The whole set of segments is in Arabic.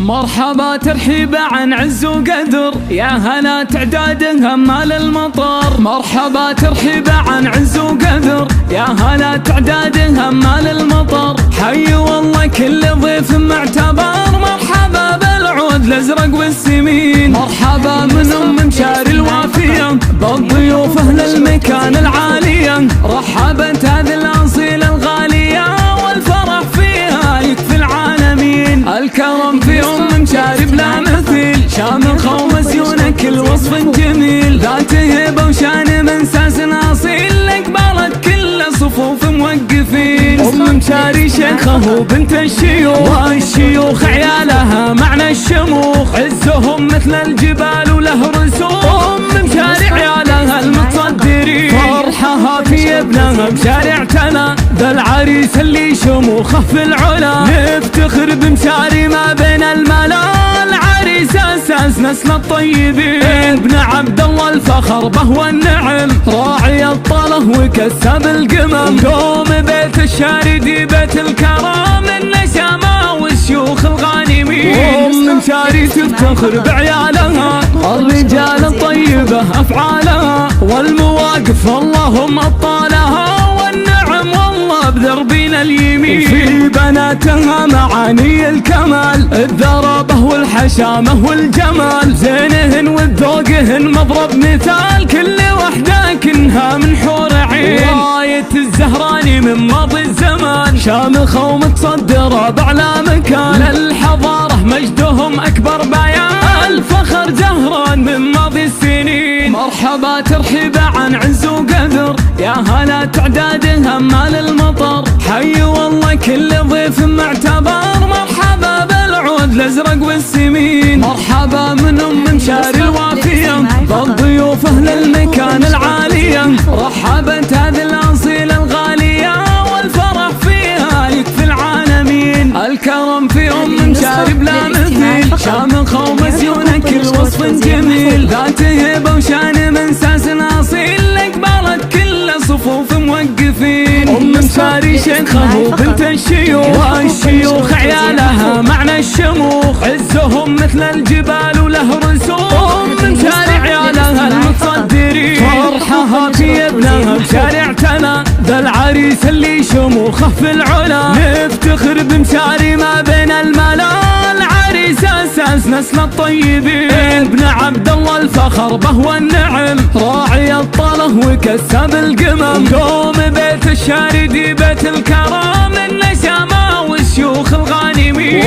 مرحبا ترحيب عن عز وقدر، يا هلا تعداد همال المطر. مرحبا ترحيب عن عز وقدر، يا هلا تعداد همال المطر. حي والله كل ضيف معتبر، مرحبا بالعود الازرق والسمين. مرحبا من مشاري الوافيه بالضيوف اهل المكان العاليه. رحبت هذه الاصيله الغاليه والفرح فيها يكفي العالمين. الكرم في مشاري بلا مثيل، شامخ ومسيونك الوصف جميل. ذات هيبه وشان من ساس اصيل، قبلت كل صفوف موقفين. مشاري شيخه وبنت الشيوخ، والشيوخ عيالها معنى الشموخ. عزهم مثل الجبال وله رسوم، مشاري عيالها المتصدرين. فرحها في ابنها مشاري اعتنى، ذا العريس اللي شموخه في العلا. نفتخر بمشاري ما بين الملا، العريس اساس نسل الطيبين. ابن عبد الله الفخر به والنعم، راعي الطله وكسب القمم. دوم بيت الشاردي بيت الكرام، النسامه والشيوخ الغانمين. مشاري تفتخر بعيالها، الرجال الطيبه افعالها. والمواقف اللهم اطالها، والنعم والله بدربنا اليمين. في بناتها معاني الكمال، الذربه والحشامه والجمال. زينهن وذوقهن مضرب مثال، كل وحده كنها من حور عين. راية الزهراني من ماضي الزمان، شامخه ومتصدره باعلى مكان. للحضاره مجدهم اكبر بيان، الفخر زهران من ماضي السنين. مرحبا ترحيب عن عز وقدر، يا هلا تعداد همال المطر. حي والله كل ضيف معتبر، مرحبا بالعود الازرق والسمين. مرحبا من مشاري الوافيه بالضيوف اهل المكان العاليه. رحبت هذه الاصيله الغاليه والفرح فيها يكفي العالمين. الكرم في مشاري بلا مثيل، شامخه ومسيونك الوصف جميل. ذات هيبه وشان من ساس اصيل، قبلت كل صفوف موقفين. مشاري شيخه وبنت الشيوخ، والشيوخ عيالها معنى الشموخ. عزهم مثل الجبال وله رسوم، مشاري عيالها المتصدرين. فرحها في ابنها مشاري اعتنى، ذا العريس اللي شموخه في العلا. نفتخر بمشاري ما بين الملا، العريس اساس نسل الطيبين. ابن عبد الله الفخر به والنعم، راعي الطله وكسب القمم. دوم بيت الشاردي بيت الكرام، النسامه والشيوخ الغانمين.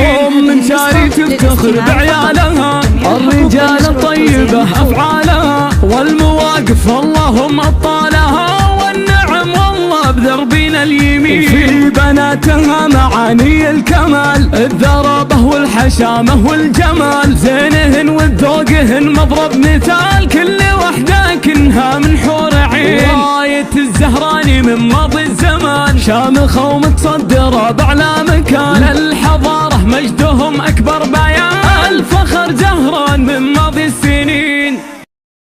مشاري تفتخر بعيالها، الرجال الطيبه افعالها. والمواقف اللهم اطالها، والنعم والله بدربنا اليمين. في بناتها معاني الكمال، الذربه والحشامه والجمال. زينهن وذوقهن مضرب مثال، كل وحده كنها من حور عين. راية الزهراني من ماضي الزمان، شامخه ومتصدره باعلى مكان. للحضاره مجدهم اكبر